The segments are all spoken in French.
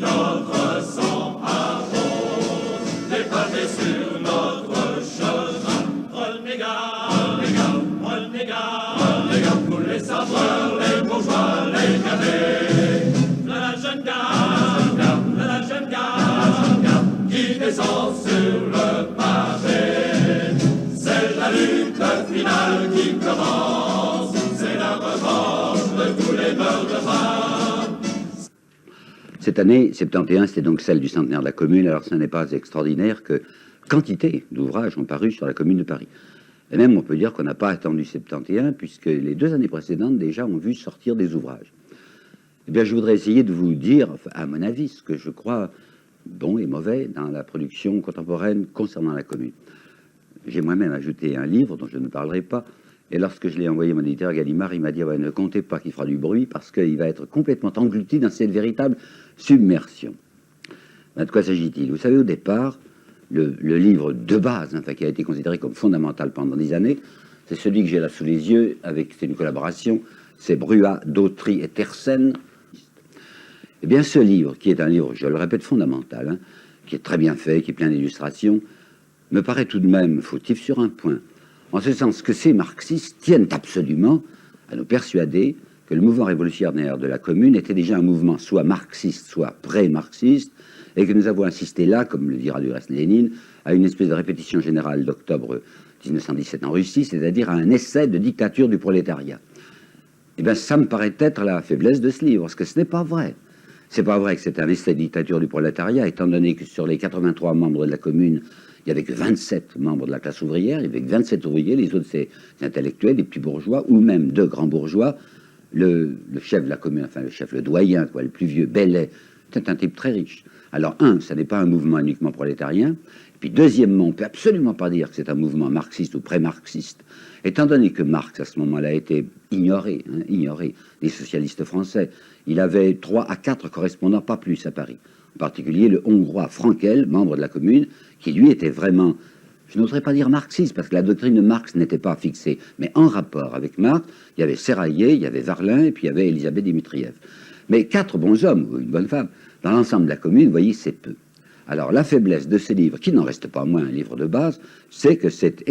notre sang arrose les pavés sur notre chemin. Renégat, pour les sabreurs, les bourgeois, les cadets. La jeune garde, qui descend sur le pavé. C'est la lutte finale qui commence, c'est la revanche de tous les meurtres. Cette année, 71, c'était donc celle du centenaire de la Commune, alors ce n'est pas extraordinaire que quantité d'ouvrages ont paru sur la Commune de Paris. Et même, on peut dire qu'on n'a pas attendu 71, puisque les 2 années précédentes, déjà, ont vu sortir des ouvrages. Eh bien, je voudrais essayer de vous dire, à mon avis, ce que je crois bon et mauvais dans la production contemporaine concernant la Commune. J'ai moi-même ajouté un livre dont je ne parlerai pas, et lorsque je l'ai envoyé à mon éditeur Gallimard, il m'a dit ouais, ne comptez pas qu'il fera du bruit, parce qu'il va être complètement englouti dans cette véritable submersion. Ben, de quoi s'agit-il? Vous savez, au départ, le livre de base, enfin, qui a été considéré comme fondamental pendant des années, c'est celui que j'ai là sous les yeux, c'est une collaboration, c'est Bruat, Dautry et Tersen. Eh bien, ce livre, qui est un livre, je le répète, fondamental, hein, qui est très bien fait, qui est plein d'illustrations, me paraît tout de même fautif sur un point, en ce sens que ces marxistes tiennent absolument à nous persuader que le mouvement révolutionnaire de la Commune était déjà un mouvement soit marxiste, soit pré-marxiste, et que nous avons assisté là, comme le dira du reste Lénine, à une espèce de répétition générale d'octobre 1917 en Russie, c'est-à-dire à un essai de dictature du prolétariat. Eh bien, ça me paraît être la faiblesse de ce livre, parce que ce n'est pas vrai. C'est pas vrai que c'est un essai de dictature du prolétariat, étant donné que sur les 83 membres de la Commune, il n'y avait que 27 membres de la classe ouvrière, il y avait que 27 ouvriers, les autres c'est des intellectuels, des petits bourgeois, ou même 2 grands bourgeois. Le chef de la Commune, enfin le chef, le doyen, quoi, le plus vieux, Bellet, c'est un type très riche. Alors, ça n'est pas un mouvement uniquement prolétarien. Et puis, deuxièmement, on ne peut absolument pas dire que c'est un mouvement marxiste ou pré-marxiste, étant donné que Marx, à ce moment-là, a été ignoré des socialistes français. Il avait 3 à 4 correspondants, pas plus, à Paris. En particulier, le Hongrois Frankel, membre de la Commune, qui, lui, était vraiment, je n'oserais pas dire marxiste, parce que la doctrine de Marx n'était pas fixée, mais en rapport avec Marx, il y avait Serraillier, il y avait Varlin, et puis il y avait Elisabeth Dimitriev. Mais 4 bons hommes, ou une bonne femme, dans l'ensemble de la Commune, vous voyez, c'est peu. Alors, la faiblesse de ces livres, qui n'en reste pas moins un livre de base, c'est que c'est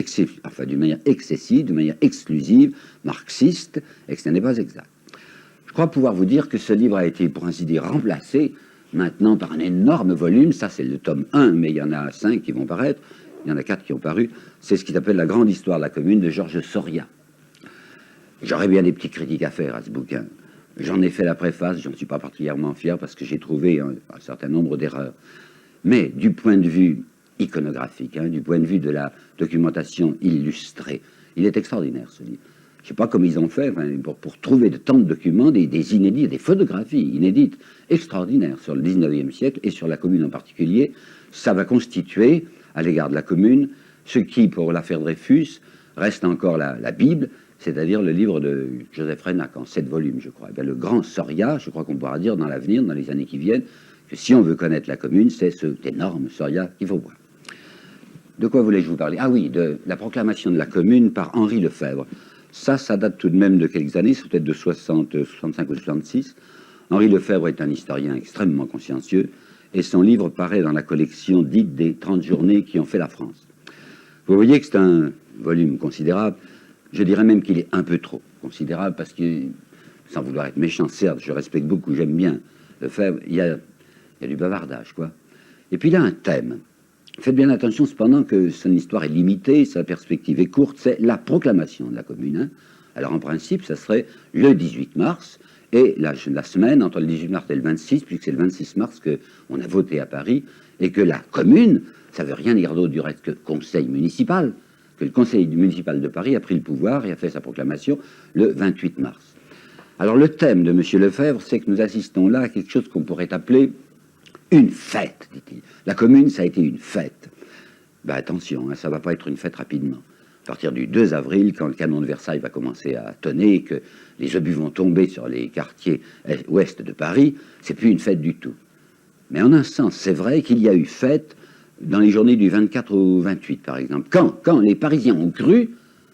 d'une manière excessive, d'une manière exclusive, marxiste, et que ce n'est pas exact. Je crois pouvoir vous dire que ce livre a été, pour ainsi dire, remplacé maintenant par un énorme volume. Ça, c'est le tome 1, mais il y en a 5 qui vont paraître. Il y en a 4 qui ont paru. C'est ce qui s'appelle La grande histoire de la Commune de Georges Soria. J'aurais bien des petites critiques à faire à ce bouquin. J'en ai fait la préface, j'en suis pas particulièrement fier parce que j'ai trouvé un certain nombre d'erreurs. Mais du point de vue iconographique, du point de vue de la documentation illustrée, il est extraordinaire ce livre. Je ne sais pas comment ils ont fait pour trouver de tant de documents, des inédits, des photographies inédites, extraordinaires sur le 19e siècle et sur la Commune en particulier. Ça va constituer, à l'égard de la Commune, ce qui, pour l'affaire Dreyfus, reste encore la Bible, c'est-à-dire le livre de Joseph Reynac en 7 volumes, je crois. Le grand Soria, je crois qu'on pourra dire dans l'avenir, dans les années qui viennent, que si on veut connaître la Commune, c'est cet énorme Soria qu'il faut voir. De quoi voulais-je vous parler? Ah oui, de la proclamation de la Commune par Henri Lefebvre. Ça date tout de même de quelques années, c'est peut-être de 65 ou 66. Henri Lefebvre est un historien extrêmement consciencieux, et son livre paraît dans la collection dite des 30 journées qui ont fait la France. Vous voyez que c'est un volume considérable. Je dirais même qu'il est un peu trop considérable parce que, sans vouloir être méchant, certes, je respecte beaucoup, j'aime bien Lefebvre, il y a du bavardage, quoi. Et puis il a un thème. Faites bien attention cependant que son histoire est limitée, sa perspective est courte, c'est la proclamation de la Commune. Alors en principe, ça serait le 18 mars, et la semaine entre le 18 mars et le 26, puisque c'est le 26 mars qu'on a voté à Paris, et que la Commune, ça ne veut rien dire d'autre du reste que conseil municipal, que le conseil municipal de Paris a pris le pouvoir et a fait sa proclamation le 28 mars. Alors le thème de M. Lefebvre, c'est que nous assistons là à quelque chose qu'on pourrait appeler une fête, dit-il. La Commune, ça a été une fête. Ben attention, ça ne va pas être une fête rapidement. À partir du 2 avril, quand le canon de Versailles va commencer à tonner et que les obus vont tomber sur les quartiers ouest de Paris, c'est plus une fête du tout. Mais en un sens, c'est vrai qu'il y a eu fête dans les journées du 24 au 28, par exemple. Quand les Parisiens ont cru,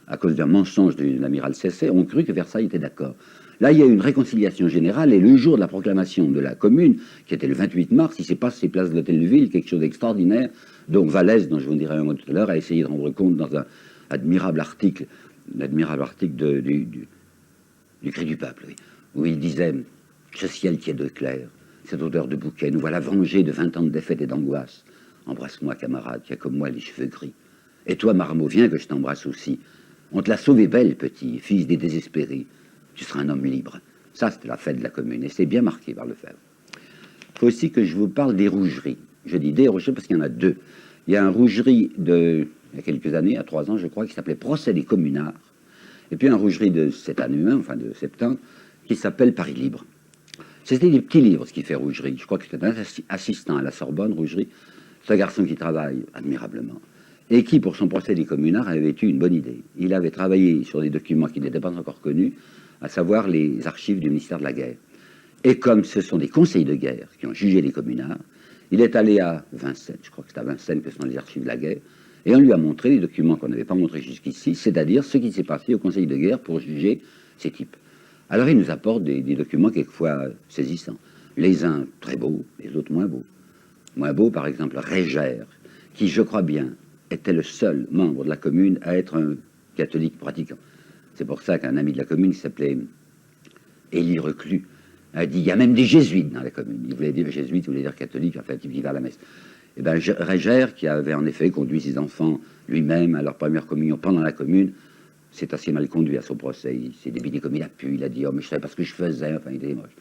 à cause d'un mensonge de l'amiral Cesset, ont cru que Versailles était d'accord. Là, il y a eu une réconciliation générale, et le jour de la proclamation de la commune, qui était le 28 mars, il s'est passé place de l'Hôtel de Ville, quelque chose d'extraordinaire. Donc Vallès, dont je vous dirai un mot tout à l'heure, a essayé de rendre compte dans un admirable article du Cri du Peuple, oui, où il disait « Ce ciel qui est de clair, cette odeur de bouquet, nous voilà vengés de 20 ans de défaite et d'angoisse. Embrasse-moi, camarade, qui a comme moi les cheveux gris. Et toi, Marmot, viens que je t'embrasse aussi. On te l'a sauvé belle, petit, fils des désespérés. Tu seras un homme libre. » Ça, c'était la fête de la commune, et c'est bien marqué par Lefebvre. Il faut aussi que je vous parle des rougeries. Je dis des rougeries parce qu'il y en a deux. Il y a un rougerie il y a quelques années, à 3 ans, je crois, qui s'appelait Procès des communards. Et puis un rougerie de cette année même, enfin de septembre, qui s'appelle Paris Libre. C'était des petits livres, ce qui fait rougerie. Je crois que c'était un assistant à la Sorbonne, rougerie. C'est un garçon qui travaille admirablement. Et qui, pour son procès des communards, avait eu une bonne idée. Il avait travaillé sur des documents qui n'étaient pas encore connus, à savoir les archives du ministère de la Guerre. Et comme ce sont des conseils de guerre qui ont jugé les communards, il est allé à Vincennes, je crois que c'est à Vincennes que sont les archives de la guerre, et on lui a montré les documents qu'on n'avait pas montrés jusqu'ici, c'est-à-dire ce qui s'est passé au conseil de guerre pour juger ces types. Alors il nous apporte des documents quelquefois saisissants. Les uns très beaux, les autres moins beaux. Moins beau, par exemple, Régère, qui, je crois bien, était le seul membre de la commune à être un catholique pratiquant. C'est pour ça qu'un ami de la commune qui s'appelait Élie Reclus a dit, il y a même des jésuites dans la commune. Il voulait dire jésuite, il voulait dire catholique, en fait, il vivait à la messe. Et bien, Régère, qui avait en effet conduit ses enfants lui-même à leur première communion pendant la commune, s'est assez mal conduit à son procès. Il s'est débité comme il a pu, il a dit, oh, mais je savais pas ce que je faisais, enfin, il était moche.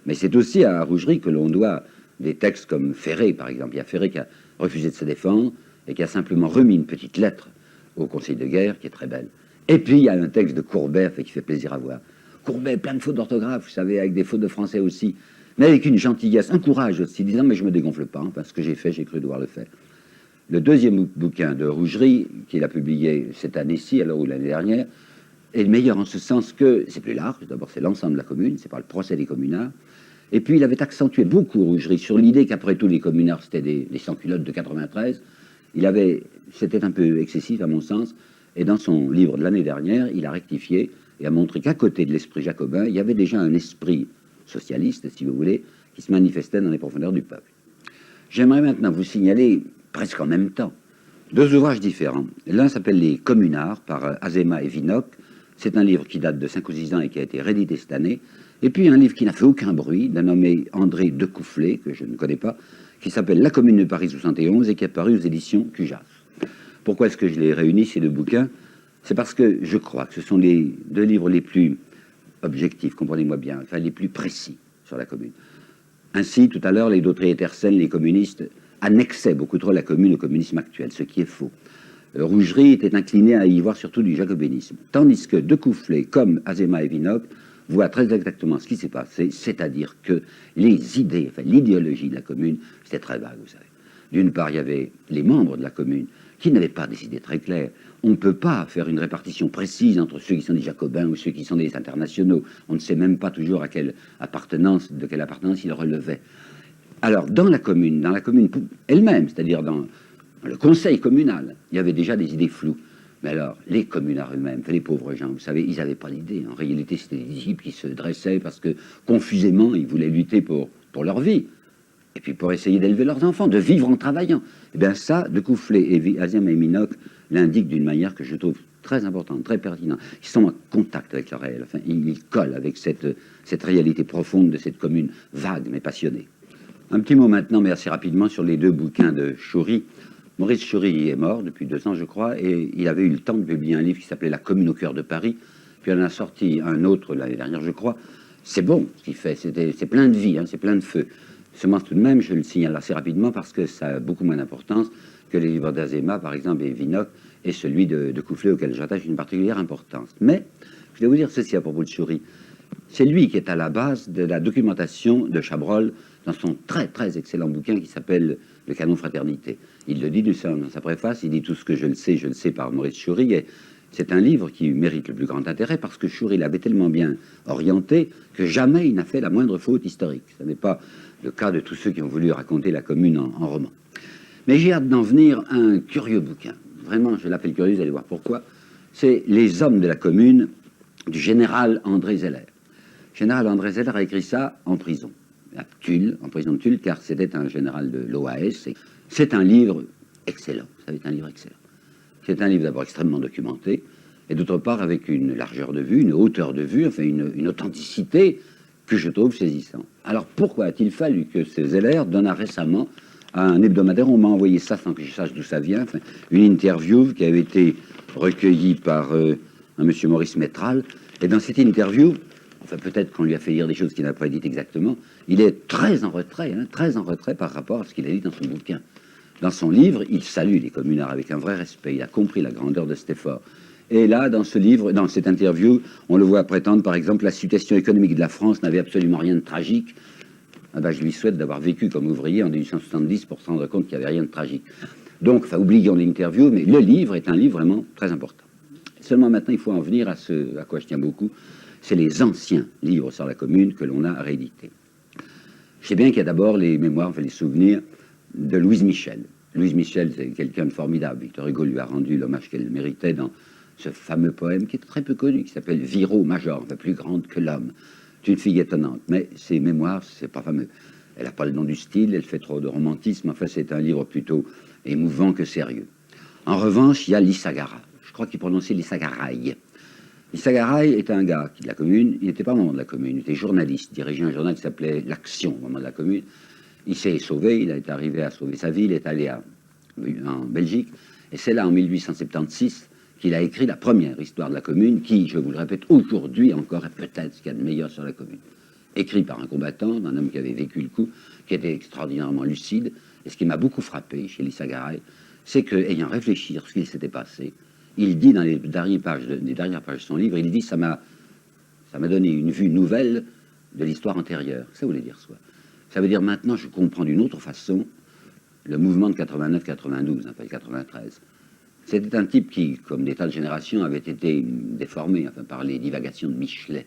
Mais c'est aussi à Rougerie que l'on doit des textes comme Ferré, par exemple. Il y a Ferré qui a refusé de se défendre et qui a simplement remis une petite lettre au conseil de guerre, qui est très belle. Et puis, il y a un texte de Courbet, qui fait plaisir à voir. Courbet, plein de fautes d'orthographe, vous savez, avec des fautes de français aussi, mais avec une gentillesse, un courage aussi, disant, mais je me dégonfle pas, hein, parce que j'ai fait, j'ai cru devoir le faire. Le deuxième bouquin de Rougerie, qu'il a publié cette année-ci, alors ou l'année dernière, est le meilleur en ce sens que c'est plus large. D'abord, c'est l'ensemble de la commune, c'est pas le procès des communards. Et puis, il avait accentué beaucoup, Rougerie, sur l'idée qu'après tout, les communards, c'était des sans-culottes de 93. C'était un peu excessif, à mon sens, et dans son livre de l'année dernière, il a rectifié et a montré qu'à côté de l'esprit jacobin, il y avait déjà un esprit socialiste, si vous voulez, qui se manifestait dans les profondeurs du peuple. J'aimerais maintenant vous signaler, presque en même temps, deux ouvrages différents. L'un s'appelle Les Communards, par Azéma et Vinocq. C'est un livre qui date de 5 ou 6 ans et qui a été réédité cette année. Et puis un livre qui n'a fait aucun bruit, d'un nommé André Decoufflet, que je ne connais pas, qui s'appelle La Commune de Paris 71 et qui est paru aux éditions Cujas. Pourquoi est-ce que je les réunis, ces deux bouquins? C'est parce que je crois que ce sont les deux livres les plus objectifs, comprenez-moi bien, enfin les plus précis sur la commune. Ainsi, tout à l'heure, les Dautrier et Tersen, les communistes, annexaient beaucoup trop la commune au communisme actuel, ce qui est faux. Rougerie était incliné à y voir surtout du jacobinisme, tandis que Decoufflet, comme Azéma et Vinocq, voient très exactement ce qui s'est passé, c'est-à-dire que les idées, enfin l'idéologie de la commune, c'était très vague, vous savez. D'une part, il y avait les membres de la commune qui n'avaient pas des idées très claires. On ne peut pas faire une répartition précise entre ceux qui sont des jacobins ou ceux qui sont des internationaux. On ne sait même pas toujours de quelle appartenance ils relevaient. Alors, dans la commune elle-même, c'est-à-dire dans le conseil communal, il y avait déjà des idées floues. Mais alors, les communards eux-mêmes, les pauvres gens, vous savez, ils n'avaient pas d'idée. En réalité, c'était des disciples qui se dressaient parce que, confusément, ils voulaient lutter pour leur vie. Et puis pour essayer d'élever leurs enfants, de vivre en travaillant. Et bien ça, Decoufflet et Azéma et Vinocq l'indiquent d'une manière que je trouve très importante, très pertinente. Ils sont en contact avec le réel. Enfin, ils collent avec cette réalité profonde de cette commune vague mais passionnée. Un petit mot maintenant, mais assez rapidement, sur les deux bouquins de Choury. Maurice Choury est mort depuis 2 ans, je crois, et il avait eu le temps de publier un livre qui s'appelait La commune au cœur de Paris. Puis il en a sorti un autre l'année dernière, je crois. C'est bon ce qu'il fait, c'est plein de vie, hein, c'est plein de feu. Seulement, tout de même, je le signale assez rapidement parce que ça a beaucoup moins d'importance que les livres d'Azéma, par exemple, et Vinocq, et celui de Decoufflet, auquel j'attache une particulière importance. Mais, je vais vous dire ceci à propos de Choury. C'est lui qui est à la base de la documentation de Chabrol dans son très, très excellent bouquin qui s'appelle Le canon fraternité. Il le dit dans sa préface, il dit tout ce que je le sais par Maurice Choury, et c'est un livre qui mérite le plus grand intérêt parce que Choury l'avait tellement bien orienté que jamais il n'a fait la moindre faute historique. Ce n'est pas le cas de tous ceux qui ont voulu raconter la commune en roman. Mais j'ai hâte d'en venir à un curieux bouquin. Vraiment, je l'appelle curieux, vous allez voir pourquoi. C'est Les hommes de la commune du général André Zeller. Général André Zeller a écrit ça en prison, à Tulle, en prison de Tulle, car c'était un général de l'OAS. C'est un livre excellent. Ça va être un livre excellent. C'est un livre d'abord extrêmement documenté, et d'autre part avec une largeur de vue, une hauteur de vue, enfin une authenticité que je trouve saisissante. Alors pourquoi a-t-il fallu que ce Zeller donna récemment à un hebdomadaire, on m'a envoyé ça sans que je sache d'où ça vient, enfin, une interview qui avait été recueillie par un monsieur Maurice Métral, et dans cette interview, enfin peut-être qu'on lui a fait lire des choses qu'il n'a pas dites exactement, il est très en retrait par rapport à ce qu'il a dit dans son bouquin. Dans son livre, il salue les communards avec un vrai respect, il a compris la grandeur de cet effort. Et là, dans ce livre, dans cette interview, on le voit prétendre, par exemple, la situation économique de la France n'avait absolument rien de tragique. Ah ben, je lui souhaite d'avoir vécu comme ouvrier en 1870 pour se rendre compte qu'il n'y avait rien de tragique. Donc, enfin, oublions l'interview, mais le livre est un livre vraiment très important. Seulement maintenant, il faut en venir à ce à quoi je tiens beaucoup, c'est les anciens livres sur la commune que l'on a réédités. Je sais bien qu'il y a d'abord les mémoires, enfin les souvenirs de Louise Michel. Louise Michel, c'est quelqu'un de formidable. Victor Hugo lui a rendu l'hommage qu'elle méritait dans ce fameux poème qui est très peu connu, qui s'appelle Viro Major, enfin plus grande que l'homme. C'est une fille étonnante, mais ses mémoires, c'est pas fameux. Elle n'a pas le nom du style, elle fait trop de romantisme, enfin c'est un livre plutôt émouvant que sérieux. En revanche, il y a Lissagara. Je crois qu'il prononçait Lissagaray. Lissagaray est un gars qui de la commune, il n'était pas membre de la commune, il était journaliste, dirigeait un journal qui s'appelait L'Action au moment de la commune. Il s'est sauvé, il est arrivé à sauver sa vie, il est allé en Belgique, et c'est là en 1876 qu'il a écrit la première histoire de la commune, qui, je vous le répète, aujourd'hui encore est peut-être ce qu'il y a de meilleur sur la commune. Écrit par un combattant, un homme qui avait vécu le coup, qui était extraordinairement lucide, et ce qui m'a beaucoup frappé chez Lissagaray, c'est qu'ayant réfléchi sur ce qu'il s'était passé, il dit dans les dernières pages de son livre, il dit ça m'a donné une vue nouvelle de l'histoire antérieure. Ça voulait dire quoi? Ça veut dire maintenant je comprends d'une autre façon le mouvement de 89-92, enfin 93. C'était un type qui, comme des tas de générations, avait été déformé enfin, par les divagations de Michelet.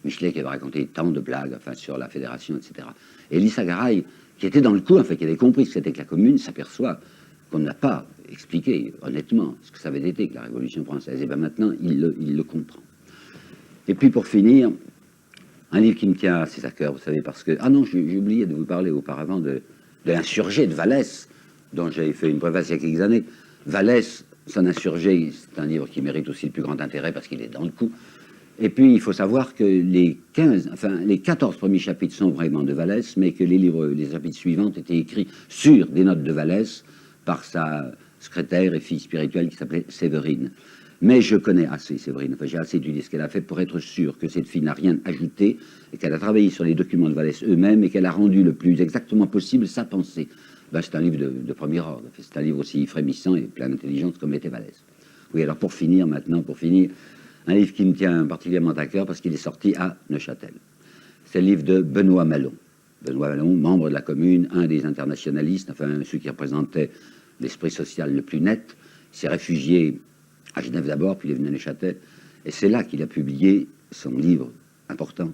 Michelet qui avait raconté tant de blagues enfin, sur la fédération, etc. Et Lissagaray, qui était dans le coup, enfin, qui avait compris ce que c'était que la commune, s'aperçoit qu'on n'a pas expliqué honnêtement ce que ça avait été que la Révolution française. Et bien maintenant, il le comprend. Et puis pour finir, un livre qui me tient assez à cœur, vous savez, parce que... Ah non, j'ai oublié de vous parler auparavant de l'insurgé de Vallès, dont j'avais fait une préface il y a quelques années. Vallès, son insurgé, c'est un livre qui mérite aussi le plus grand intérêt parce qu'il est dans le coup. Et puis, il faut savoir que les 14 premiers chapitres sont vraiment de Vallès, mais que les chapitres suivants étaient écrits sur des notes de Vallès par sa secrétaire et fille spirituelle qui s'appelait Séverine. Mais je connais assez Séverine, enfin, j'ai assez étudié ce qu'elle a fait pour être sûr que cette fille n'a rien ajouté et qu'elle a travaillé sur les documents de Vallès eux-mêmes et qu'elle a rendu le plus exactement possible sa pensée. Ben, c'est un livre de premier ordre, c'est un livre aussi frémissant et plein d'intelligence comme l'était Vallès. Oui, alors pour finir, un livre qui me tient particulièrement à cœur parce qu'il est sorti à Neuchâtel. C'est le livre de Benoît Malon. Benoît Malon, membre de la commune, un des internationalistes, enfin ceux qui représentaient l'esprit social le plus net, s'est réfugié à Genève d'abord, puis il est venu à Neuchâtel, et c'est là qu'il a publié son livre important,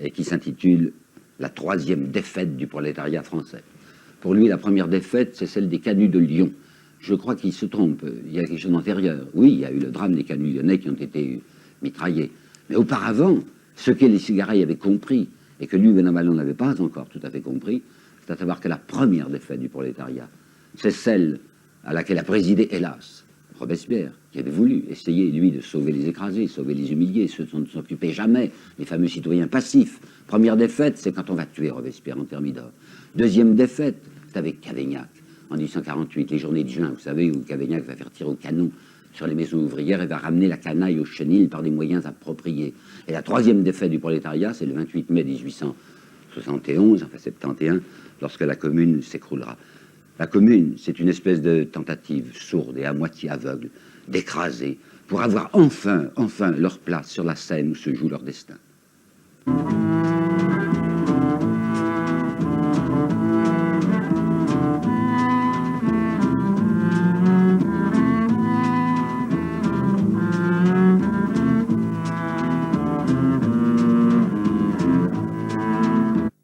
et qui s'intitule « La troisième défaite du prolétariat français ». Pour lui, la première défaite, c'est celle des canuts de Lyon. Je crois qu'il se trompe, il y a quelque chose d'antérieur. Oui, il y a eu le drame des canuts lyonnais qui ont été mitraillés. Mais auparavant, ce que Lissagaray avait compris, et que lui, Benoît Malon, n'avait pas encore tout à fait compris, c'est à savoir que la première défaite du prolétariat, c'est celle à laquelle a présidé, hélas, Robespierre, qui avait voulu essayer, lui, de sauver les écrasés, sauver les humiliés, ceux qui ne s'occupaient jamais, les fameux citoyens passifs. Première défaite, c'est quand on va tuer Robespierre en Thermidor. Deuxième défaite, c'est avec Cavaignac, en 1848, les journées de juin, vous savez, où Cavaignac va faire tirer au canon sur les maisons ouvrières et va ramener la canaille au chenil par des moyens appropriés. Et la troisième défaite du prolétariat, c'est le 28 mai 1871, enfin 71, lorsque la commune s'écroulera. La commune, c'est une espèce de tentative sourde et à moitié aveugle d'écraser pour avoir enfin leur place sur la scène où se joue leur destin.